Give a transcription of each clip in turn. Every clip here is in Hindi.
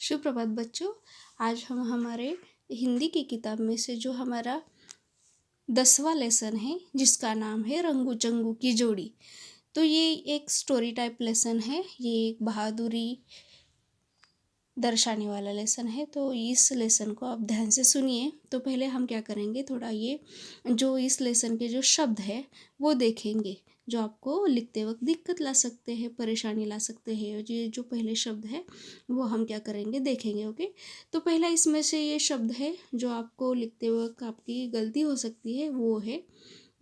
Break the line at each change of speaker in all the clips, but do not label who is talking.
सुप्रभात बच्चों। आज हम हमारे हिंदी की किताब में से जो हमारा 10वां लेसन है जिसका नाम है रंगू चंगू की जोड़ी। तो ये एक स्टोरी टाइप लेसन है। ये एक बहादुरी दर्शाने वाला लेसन है। तो इस लेसन को आप ध्यान से सुनिए। तो पहले हम क्या करेंगे, थोड़ा ये जो इस लेसन के जो शब्द है वो देखेंगे जो आपको लिखते वक्त दिक्कत ला सकते हैं, परेशानी ला सकते हैं। ये जो पहले शब्द है वो हम क्या करेंगे देखेंगे। ओके, तो पहला इसमें से ये शब्द है जो आपको लिखते वक्त आपकी गलती हो सकती है, वो है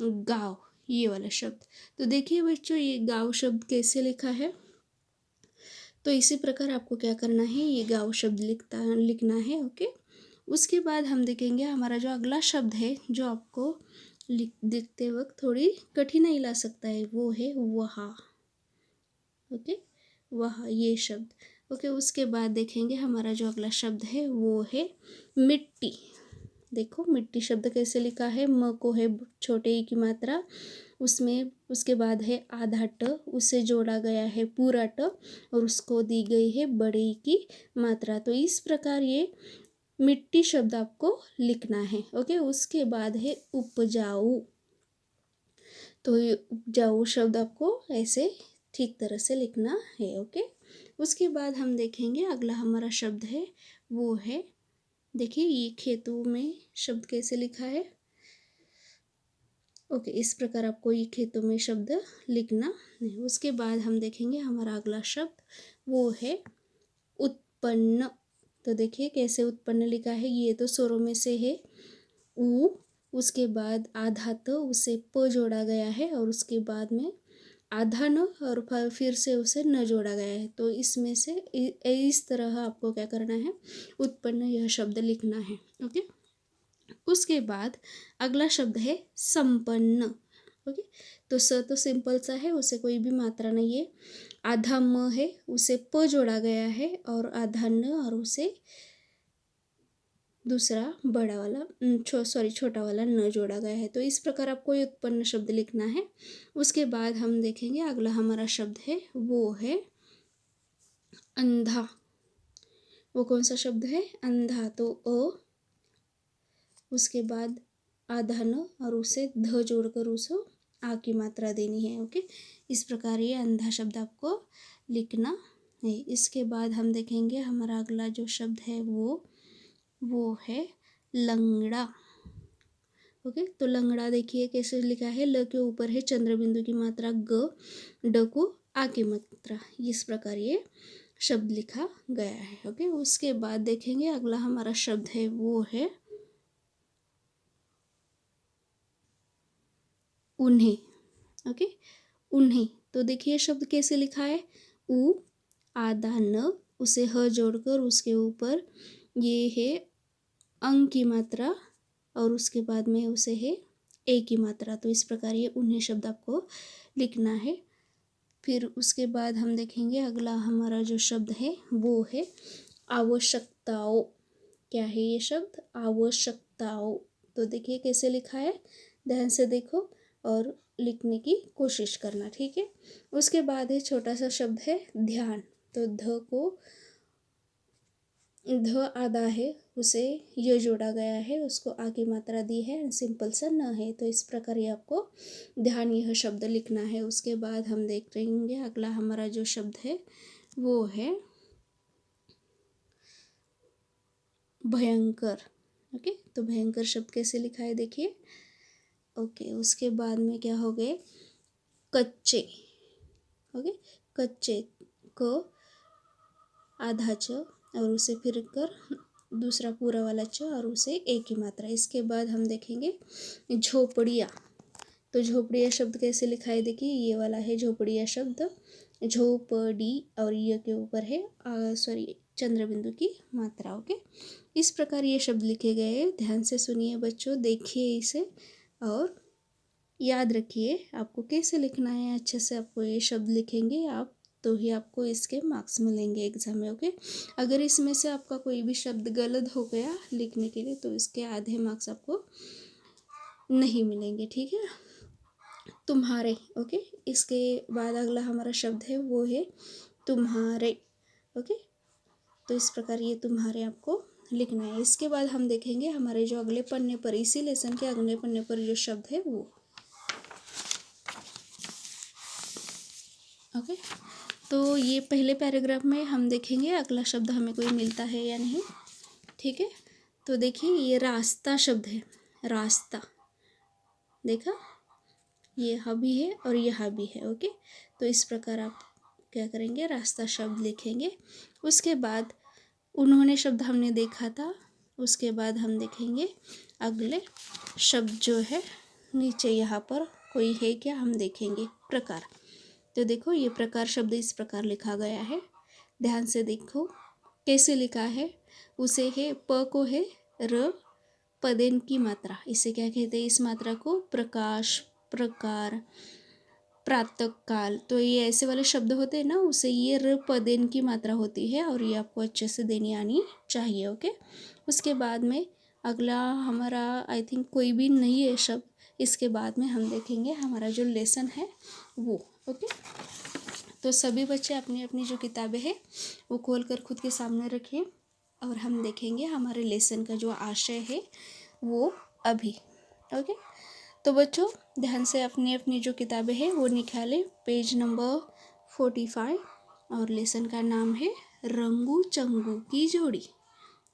गाँव, ये वाला शब्द। तो देखिए बच्चों, ये गाँव शब्द कैसे लिखा है। तो इसी प्रकार आपको क्या करना है, ये गाँव शब्द लिखना है। ओके, उसके बाद हम देखेंगे हमारा जो अगला शब्द है जो आपको लिखते वक्त थोड़ी कठिनाई ला सकता है, वो है वहाँ। ओके, वहाँ, ये शब्द। ओके, उसके बाद देखेंगे हमारा जो अगला शब्द है वो है मिट्टी। देखो मिट्टी शब्द कैसे लिखा है। म को है छोटे ई की मात्रा, उसमें उसके बाद है आधा ट, उसे जोड़ा गया है पूरा ट और उसको दी गई है बड़े ई की मात्रा। तो इस प्रकार ये मिट्टी शब्द आपको लिखना है। ओके, उसके बाद है उपजाऊ। तो ये उपजाऊ शब्द आपको ऐसे ठीक तरह से लिखना है। ओके, उसके बाद हम देखेंगे अगला हमारा शब्द है वो है, देखिए ये खेतों में शब्द कैसे लिखा है। ओके, इस प्रकार आपको ये खेतों में शब्द लिखना है। उसके बाद हम देखेंगे हमारा अगला शब्द वो है उत्पन्न। तो देखिए कैसे उत्पन्न लिखा है। ये तो स्वरों में से है उ, उसके बाद आधा तो उसे प जोड़ा गया है और उसके बाद में आधा न और फिर से उसे न जोड़ा गया है। तो इसमें से इस तरह आपको क्या करना है, उत्पन्न यह शब्द लिखना है। ओके, उसके बाद अगला शब्द है संपन्न। ओके, तो स तो सिंपल सा है, उसे कोई भी मात्रा नहीं है। आधा म है, उसे प जोड़ा गया है और आधा न और उसे दूसरा बड़ा वाला छोटा वाला न जोड़ा गया है। तो इस प्रकार आपको ये उत्पन्न शब्द लिखना है। उसके बाद हम देखेंगे अगला हमारा शब्द है वो है अंधा। वो कौन सा शब्द है, अंधा। तो अ, उसके बाद आधा न और उसे ध जोड़कर उसे आ की मात्रा देनी है। ओके, इस प्रकार ये अंधा शब्द आपको लिखना है। इसके बाद हम देखेंगे हमारा अगला जो शब्द है वो है लंगड़ा। ओके, तो लंगड़ा देखिए कैसे लिखा है। ल के ऊपर है चंद्र बिंदु की मात्रा ग, ड को आ की मात्रा, इस प्रकार ये शब्द लिखा गया है। ओके, उसके बाद देखेंगे अगला हमारा शब्द है वो है उन्हें। ओके, उन्हें। तो देखिए शब्द कैसे लिखा है। उ, आधा न, उसे ह जोड़कर उसके ऊपर ये है अंग की मात्रा और उसके बाद में उसे है ए की मात्रा। तो इस प्रकार ये उन्हें शब्द आपको लिखना है। फिर उसके बाद हम देखेंगे अगला हमारा जो शब्द है वो है आवश्यकताओं। क्या है ये शब्द, आवश्यकताओं। तो देखिए कैसे लिखा है, ध्यान से देखो और लिखने की कोशिश करना, ठीक है। उसके बाद है छोटा सा शब्द है ध्यान। तो ध आधा है, उसे य जोड़ा गया है, उसको आ की मात्रा दी है, सिंपल सा न है। तो इस प्रकार ये आपको ध्यान यह शब्द लिखना है। उसके बाद हम देख रहेंगे अगला हमारा जो शब्द है वो है भयंकर। ओके, तो भयंकर शब्द कैसे लिखा है देखिए। ओके, उसके बाद में क्या हो गए कच्चे। ओके, कच्चे को आधा च और उसे फिर कर दूसरा पूरा वाला च और उसे ए की मात्रा। इसके बाद हम देखेंगे झोपड़िया। तो झोपड़िया शब्द कैसे लिखा है देखिए, ये वाला है झोपड़िया शब्द, झोपड़ी और ये के ऊपर है चंद्र बिंदु की मात्रा। ओके, इस प्रकार ये शब्द लिखे गए हैं। ध्यान से सुनिए बच्चों, देखिए इसे और याद रखिए आपको कैसे लिखना है। अच्छे से आपको ये शब्द लिखेंगे आप तो ही आपको इसके मार्क्स मिलेंगे एग्जाम में। ओके, अगर इसमें से आपका कोई भी शब्द गलत हो गया लिखने के लिए तो इसके आधे मार्क्स आपको नहीं मिलेंगे, ठीक है। तुम्हारे। ओके, इसके बाद अगला हमारा शब्द है वो है तुम्हारे। ओके, तो इस प्रकार ये तुम्हारे आपको लिखना है। इसके बाद हम देखेंगे हमारे जो अगले पन्ने पर, इसी लेसन के अगले पन्ने पर जो शब्द है वो। ओके, तो ये पहले पैराग्राफ में हम देखेंगे अगला शब्द हमें कोई मिलता है या नहीं। ठीक है, तो देखिए ये रास्ता शब्द है, रास्ता, देखा, ये यहाँ भी है और यहाँ भी है। ओके, तो इस प्रकार आप क्या करेंगे, रास्ता शब्द लिखेंगे। उसके बाद उन्होंने शब्द हमने देखा था, उसके बाद हम देखेंगे अगले शब्द जो है नीचे यहाँ पर कोई है क्या, हम देखेंगे प्रकार। तो देखो ये प्रकार शब्द इस प्रकार लिखा गया है, ध्यान से देखो कैसे लिखा है। उसे है प को है र, पदेन की मात्रा, इसे क्या कहते हैं, इस मात्रा को प्रकाश, प्रकार, प्रातः काल, तो ये ऐसे वाले शब्द होते हैं ना, उसे ये र पदेन की मात्रा होती है और ये आपको अच्छे से देनी आनी चाहिए। ओके, उसके बाद में अगला हमारा आई थिंक कोई भी नहीं है शब्द, इसके बाद में हम देखेंगे हमारा जो लेसन है वो। ओके, तो सभी बच्चे अपनी अपनी जो किताबें हैं वो खोल कर खुद के सामने रखिए और हम देखेंगे हमारे लेसन का जो आशय है वो अभी। ओके, तो बच्चों ध्यान से अपनी अपनी जो किताबें हैं वो निकालें, पेज नंबर 45, और लेसन का नाम है रंगू चंगू की जोड़ी।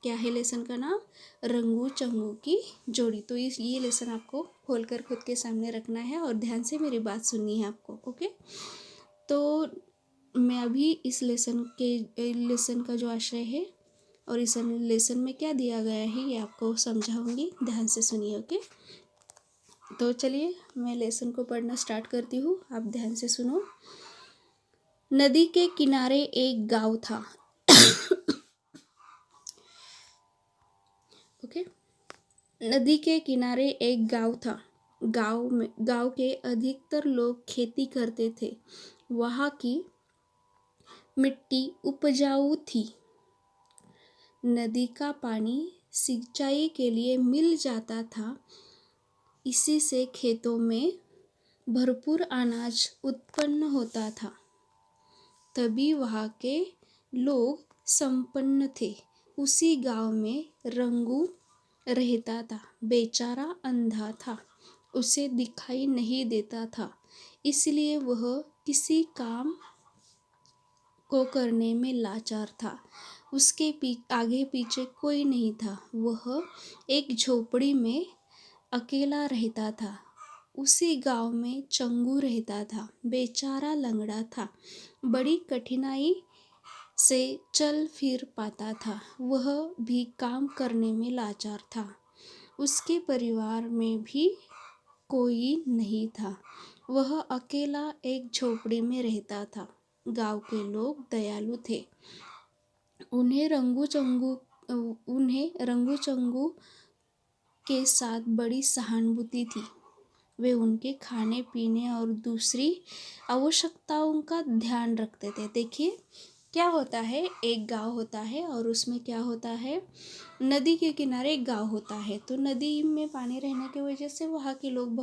क्या है लेसन का नाम, रंगू चंगू की जोड़ी। तो ये लेसन आपको खोलकर खुद के सामने रखना है और ध्यान से मेरी बात सुननी है आपको। ओके, तो मैं अभी इस लेसन का जो आशय है और इस लेसन में क्या दिया गया है ये आपको समझाऊंगी, ध्यान से सुनिए। ओके, तो चलिए मैं लेसन को पढ़ना स्टार्ट करती हूँ, आप ध्यान से सुनो। नदी के किनारे एक गांव था। ओके, नदी के किनारे एक गांव था। गांव के अधिकतर लोग खेती करते थे। वहाँ की मिट्टी उपजाऊ थी। नदी का पानी सिंचाई के लिए मिल जाता था। इसी से खेतों में भरपूर अनाज उत्पन्न होता था। तभी वहाँ के लोग संपन्न थे। उसी गांव में रंगू रहता था। बेचारा अंधा था, उसे दिखाई नहीं देता था, इसलिए वह किसी काम को करने में लाचार था। उसके आगे पीछे कोई नहीं था। वह एक झोपड़ी में अकेला रहता था। उसी गांव में चंगू रहता था। बेचारा लंगड़ा था, बड़ी कठिनाई से चल फिर पाता था। वह भी काम करने में लाचार था। उसके परिवार में भी कोई नहीं था। वह अकेला एक झोपड़ी में रहता था। गांव के लोग दयालु थे। उन्हें रंगू चंगू के साथ बड़ी सहानुभूति थी। वे उनके खाने पीने और दूसरी आवश्यकताओं का ध्यान रखते थे। देखिए क्या होता है, एक गांव होता है और उसमें क्या होता है, नदी के किनारे एक गांव होता है। तो नदी में पानी रहने की वजह से वहाँ के लोग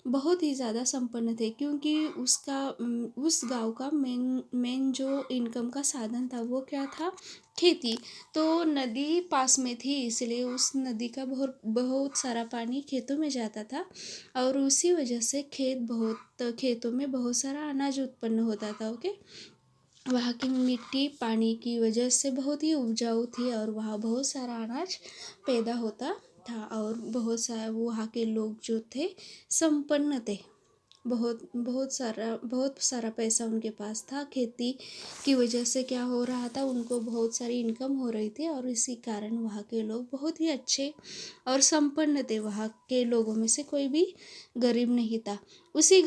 बहुत ही ज़्यादा संपन्न थे, क्योंकि उस गांव का मेन जो इनकम का साधन था वो क्या था, खेती। तो नदी पास में थी, इसलिए उस नदी का बहुत सारा पानी खेतों में जाता था और उसी वजह से खेतों में बहुत सारा अनाज उत्पन्न होता था। ओके, वहाँ की मिट्टी पानी की वजह से बहुत ही उपजाऊ थी और वहाँ बहुत सारा अनाज पैदा होता था और बहुत वहाँ के लोग जो थे संपन्न थे। बहुत सारा पैसा उनके पास था। खेती की वजह से क्या हो रहा था, उनको बहुत सारी इनकम हो रही थी और इसी कारण वहाँ के लोग बहुत ही अच्छे और संपन्न थे। वहाँ के लोगों में से कोई भी गरीब नहीं था। उसी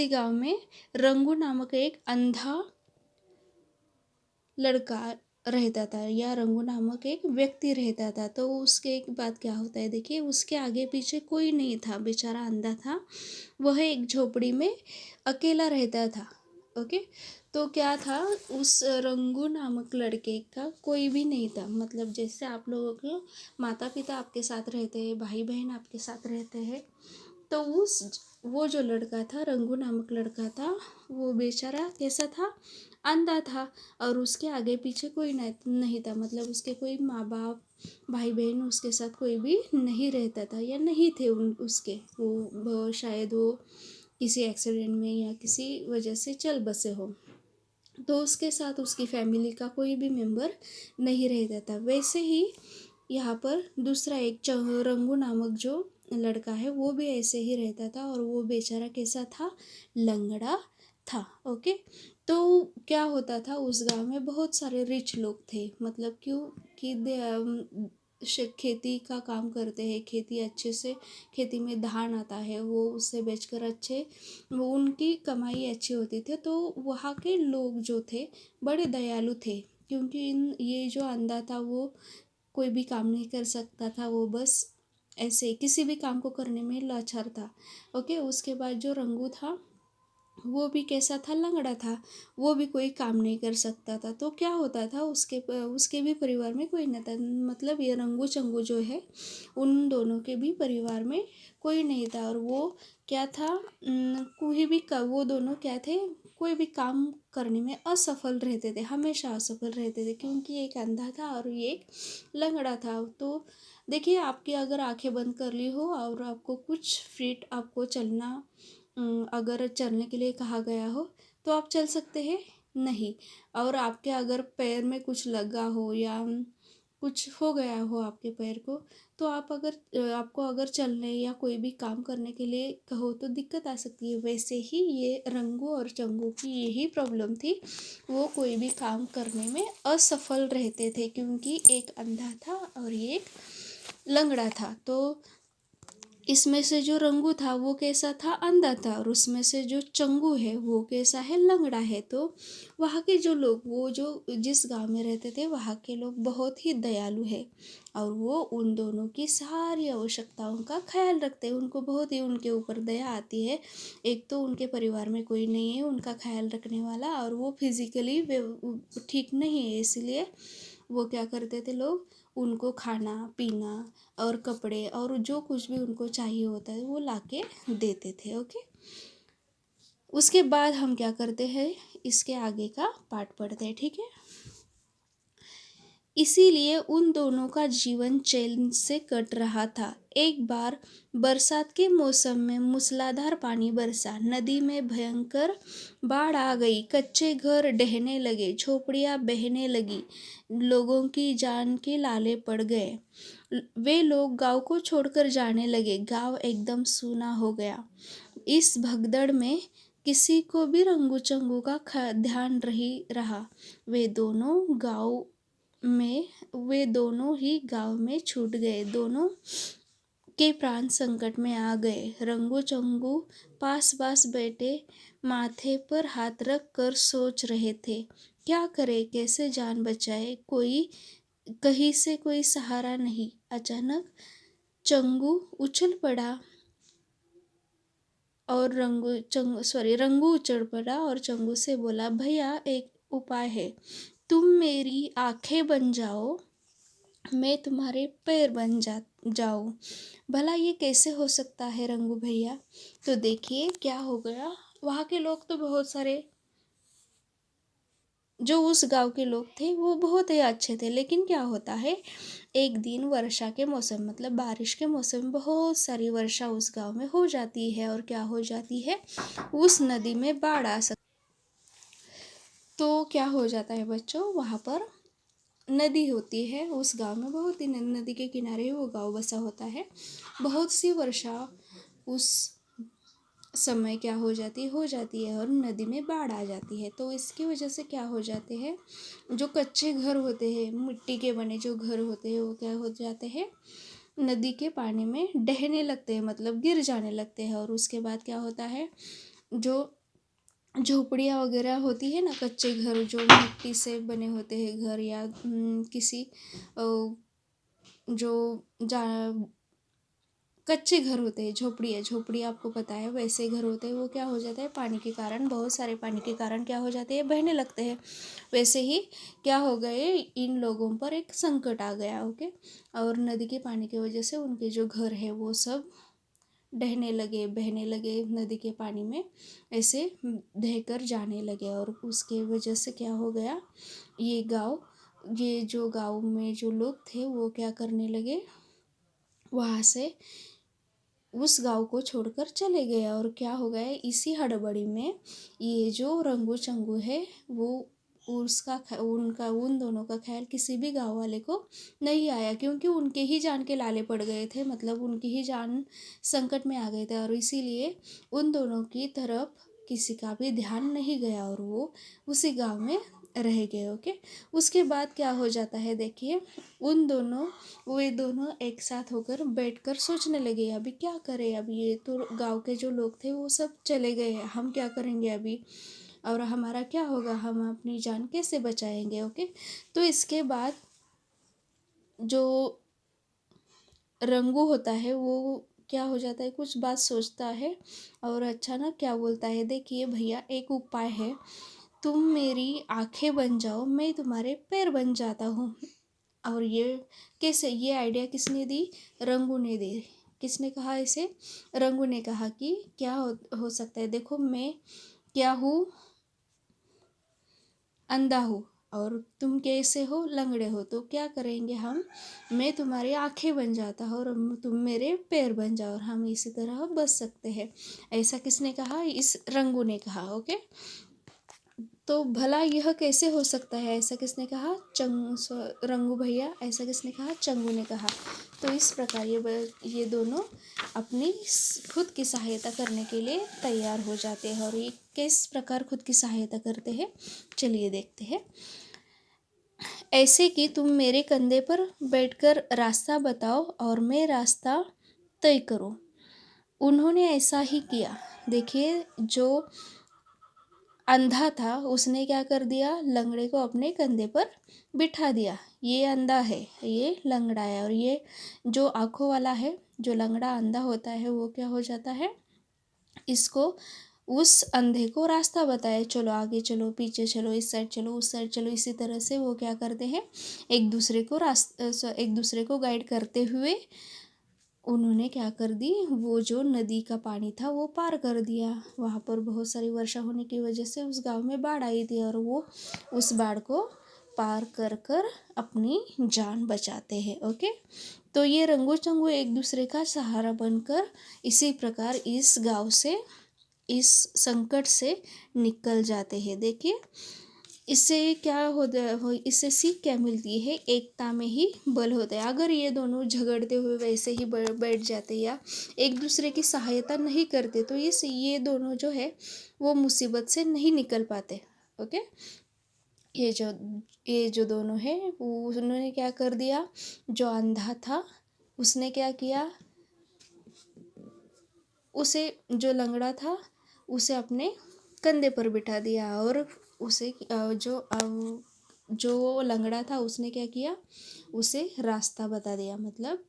गांव में रंगू नामक एक अंधा लड़का रहता था, या रंगू नामक एक व्यक्ति रहता था। तो उसके एक बात क्या होता है, देखिए उसके आगे पीछे कोई नहीं था, बेचारा अंधा था। वह एक झोपड़ी में अकेला रहता था। ओके, तो क्या था, उस रंगू नामक लड़के का कोई भी नहीं था। मतलब जैसे आप लोगों के माता पिता आपके साथ रहते हैं, भाई बहन आपके साथ रहते हैं, तो वो जो लड़का था, रंगू नामक लड़का था, वो बेचारा कैसा था, अंधा था और उसके आगे पीछे कोई नहीं था, मतलब उसके कोई माँ बाप भाई बहन उसके साथ कोई भी नहीं रहता था या नहीं थे उसके शायद वो किसी एक्सीडेंट में या किसी वजह से चल बसे हो, तो उसके साथ उसकी फैमिली का कोई भी मेंबर नहीं रहता था। वैसे ही यहाँ पर दूसरा एक रंगू नामक जो लड़का है वो भी ऐसे ही रहता था, और वो बेचारा कैसा था, लंगड़ा था। ओके, तो क्या होता था, उस गांव में बहुत सारे रिच लोग थे, मतलब क्यों कि खेती का काम करते हैं, खेती अच्छे से, खेती में धान आता है वो उससे बेचकर अच्छे वो उनकी कमाई अच्छी होती थी। तो वहाँ के लोग जो थे बड़े दयालु थे, क्योंकि ये जो अंधा था वो कोई भी काम नहीं कर सकता था, वो बस ऐसे किसी भी काम को करने में लाचार था। ओके, उसके बाद जो रंगू था वो भी कैसा था, लंगड़ा था, वो भी कोई काम नहीं कर सकता था। तो क्या होता था, उसके भी परिवार में कोई नहीं था, मतलब ये रंगू चंगू जो है उन दोनों के भी परिवार में कोई नहीं था। और वो क्या था, कोई भी वो दोनों क्या थे, कोई भी काम करने में असफल रहते थे, हमेशा असफल रहते थे, क्योंकि एक अंधा था और एक लंगड़ा था। तो देखिए, आपकी अगर आंखें बंद कर ली हो और आपको कुछ फीट आपको चलना अगर चलने के लिए कहा गया हो तो आप चल सकते हैं, नहीं। और आपके अगर पैर में कुछ लगा हो या कुछ हो गया हो आपके पैर को, तो आपको अगर चलने या कोई भी काम करने के लिए कहो तो दिक्कत आ सकती है। वैसे ही ये रंगू और चंगू की यही प्रॉब्लम थी, वो कोई भी काम करने में असफल रहते थे, क्योंकि एक अंधा था और एक लंगड़ा था। तो इसमें से जो रंगू था वो कैसा था, अंधा था, और उसमें से जो चंगू है वो कैसा है, लंगड़ा है। तो वहाँ के जो लोग, वो जो जिस गांव में रहते थे वहाँ के लोग बहुत ही दयालु है, और वो उन दोनों की सारी आवश्यकताओं का ख्याल रखते हैं, उनको बहुत ही उनके ऊपर दया आती है। एक तो उनके परिवार में कोई नहीं है उनका ख्याल रखने वाला, और वो फिजिकली ठीक नहीं है, इसलिए वो क्या करते थे लोग, उनको खाना पीना और कपड़े और जो कुछ भी उनको चाहिए होता है वो लाके देते थे। ओके, उसके बाद हम क्या करते हैं, इसके आगे का पाठ पढ़ते हैं, ठीक है। इसीलिए उन दोनों का जीवन चैन से कट रहा था। एक बार बरसात के मौसम में मूसलाधार पानी बरसा, नदी में भयंकर बाढ़ आ गई, कच्चे घर ढहने लगे, झोपड़ियां बहने लगी, लोगों की जान के लाले पड़ गए। वे लोग गांव को छोड़कर जाने लगे, गांव एकदम सूना हो गया। इस भगदड़ में किसी को भी रंगू चंगू का ध्यान नहीं रहा। वे दोनों गांव में वे दोनों ही गांव में छूट गए, दोनों के प्राण संकट में आ गए। रंगू चंगू पास पास बैठे माथे पर हाथ रख कर सोच रहे थे, क्या करे, कैसे जान बचाए, कोई कहीं से कोई सहारा नहीं। अचानक चंगू उछल पड़ा और रंगू उछल पड़ा और चंगू से बोला, भैया एक उपाय है, तुम मेरी आंखें बन जाओ, मैं तुम्हारे पैर बन जाऊं। भला ये कैसे हो सकता है रंगू भैया। तो देखिए क्या हो गया, वहाँ के लोग तो बहुत सारे, जो उस गांव के लोग थे वो बहुत ही अच्छे थे, लेकिन क्या होता है, एक दिन वर्षा के मौसम मतलब बारिश के मौसम में बहुत सारी वर्षा उस गांव में हो जाती है, और क्या हो जाती है, उस नदी में बाढ़ आ सकती। तो क्या हो जाता है बच्चों, वहाँ पर नदी होती है उस गांव में, बहुत ही नदी के किनारे वो गांव बसा होता है। बहुत सी वर्षा उस समय क्या हो जाती है और नदी में बाढ़ आ जाती है। तो इसकी वजह से क्या हो जाते हैं, जो कच्चे घर होते हैं, मिट्टी के बने जो घर होते हैं, वो क्या हो जाते हैं, नदी के पानी में डहने लगते हैं, मतलब गिर जाने लगते हैं। और उसके बाद क्या होता है, जो झोपड़ियाँ वगैरह होती है ना, कच्चे घर जो मिट्टी से बने होते हैं घर, या किसी जो जा कच्चे घर होते हैं, झोपड़ी आपको पता है, वैसे घर होते हैं, वो क्या हो जाता है, पानी के कारण, बहुत सारे पानी के कारण क्या हो जाते हैं, बहने लगते हैं। वैसे ही क्या हो गए, इन लोगों पर एक संकट आ गया। ओके, और नदी के पानी की वजह से उनके जो घर है वो सब बहने लगे नदी के पानी में, ऐसे बहकर जाने लगे। और उसके वजह से क्या हो गया, ये जो गाँव में जो लोग थे वो क्या करने लगे, वहाँ से उस गांव को छोड़कर चले गए। और क्या हो गया, इसी हड़बड़ी में ये जो रंगू चंगू है वो उन दोनों का ख्याल किसी भी गांव वाले को नहीं आया, क्योंकि उनके ही जान के लाले पड़ गए थे, मतलब उनकी ही जान संकट में आ गए थे। और इसीलिए उन दोनों की तरफ किसी का भी ध्यान नहीं गया और वो उसी गांव में रह गए। ओके, उसके बाद क्या हो जाता है देखिए, वे दोनों एक साथ होकर बैठकर सोचने लगे, अभी क्या करें, अभी ये तो गांव के जो लोग थे वो सब चले गए हैं, हम क्या करेंगे अभी, और हमारा क्या होगा, हम अपनी जान कैसे बचाएंगे। ओके, तो इसके बाद जो रंगू होता है वो क्या हो जाता है, कुछ बात सोचता है और अच्छा ना क्या बोलता है, देखिए भैया एक उपाय है, तुम मेरी आंखें बन जाओ, मैं तुम्हारे पैर बन जाता हूँ। और ये कैसे, ये आइडिया किसने दी, रंगू ने दी। किसने कहा इसे, रंगू ने कहा कि क्या हो सकता है, देखो मैं क्या हूँ, अंधा हूँ और तुम कैसे हो, लंगड़े हो, तो क्या करेंगे हम, मैं तुम्हारी आंखें बन जाता हूँ और तुम मेरे पैर बन जाओ और हम इसी तरह बच सकते हैं। ऐसा किसने कहा, इस रंगू ने कहा। ओके, तो भला यह कैसे हो सकता है, ऐसा किसने कहा, रंगू भैया, ऐसा किसने कहा, चंगू ने कहा। तो इस प्रकार ये दोनों अपनी खुद की सहायता करने के लिए तैयार हो जाते हैं। और ये किस प्रकार खुद की सहायता करते हैं, चलिए देखते हैं। ऐसे कि तुम मेरे कंधे पर बैठकर रास्ता बताओ और मैं रास्ता तय करूं। उन्होंने ऐसा ही किया। देखिए, जो अंधा था उसने क्या कर दिया, लंगड़े को अपने कंधे पर बिठा दिया। ये अंधा है, ये लंगड़ा है, और ये जो आँखों वाला है, जो लंगड़ा अंधा होता है, वो क्या हो जाता है, इसको उस अंधे को रास्ता बताए, चलो आगे चलो, पीछे चलो, इस साइड चलो, उस साइड चलो। इसी तरह से वो क्या करते हैं, एक दूसरे को गाइड करते हुए उन्होंने क्या कर दी, वो जो नदी का पानी था वो पार कर दिया। वहाँ पर बहुत सारी वर्षा होने की वजह से उस गांव में बाढ़ आई थी और वो उस बाढ़ को पार कर कर अपनी जान बचाते हैं। ओके, तो ये रंगू चंगू एक दूसरे का सहारा बनकर इसी प्रकार इस गांव से, इस संकट से निकल जाते हैं। देखिए, इससे क्या इससे सीख क्या मिलती है, एकता में ही बल होता है। अगर ये दोनों झगड़ते हुए वैसे ही बैठ जाते या एक दूसरे की सहायता नहीं करते तो ये दोनों जो है वो मुसीबत से नहीं निकल पाते। ओके, ये जो ये जो दोनों है वो उन्होंने क्या कर दिया, जो अंधा था उसने क्या किया, उसे, जो लंगड़ा था उसे अपने कंधे पर बिठा दिया और उसे जो लंगड़ा था उसने क्या किया, उसे रास्ता बता दिया। मतलब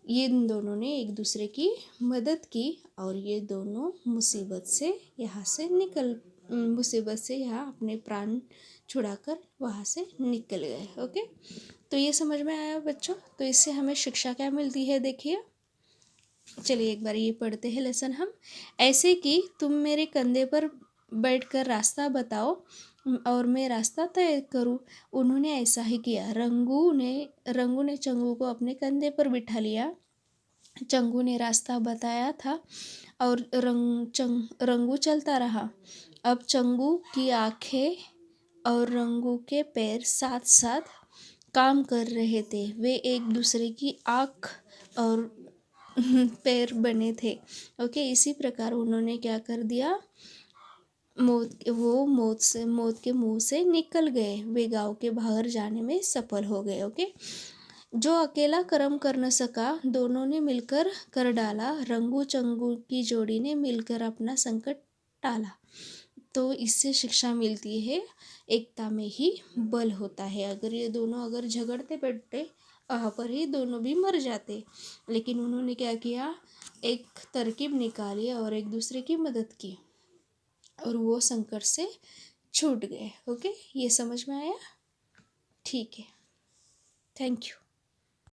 ये दोनों ने एक दूसरे की मदद की और ये दोनों मुसीबत से यहाँ अपने प्राण छुड़ाकर वहाँ से निकल गए। ओके, तो ये समझ में आया बच्चों, तो इससे हमें शिक्षा क्या मिलती है, देखिए चलिए एक बार ये पढ़ते हैं लेसन हम। ऐसे कि तुम मेरे कंधे पर बैठकर रास्ता बताओ और मैं रास्ता तय करूं। उन्होंने ऐसा ही किया। रंगू ने चंगू को अपने कंधे पर बिठा लिया। चंगू ने रास्ता बताया था और रंगू चलता रहा। अब चंगू की आंखें और रंगू के पैर साथ साथ काम कर रहे थे। वे एक दूसरे की आँख और पैर बने थे। ओके, इसी प्रकार उन्होंने क्या कर दिया, मौत के मुंह से निकल गए। वे गांव के बाहर जाने में सफल हो गए। ओके, जो अकेला कर्म कर न सका दोनों ने मिलकर कर डाला। रंगू चंगू की जोड़ी ने मिलकर अपना संकट टाला। तो इससे शिक्षा मिलती है, एकता में ही बल होता है। अगर ये दोनों अगर झगड़ते बैठते वहाँ पर ही दोनों भी मर जाते, लेकिन उन्होंने क्या किया, एक तरकीब निकाली और एक दूसरे की मदद की और वो संकट से छूट गए। ओके, ये समझ में आया, ठीक है, थैंक यू।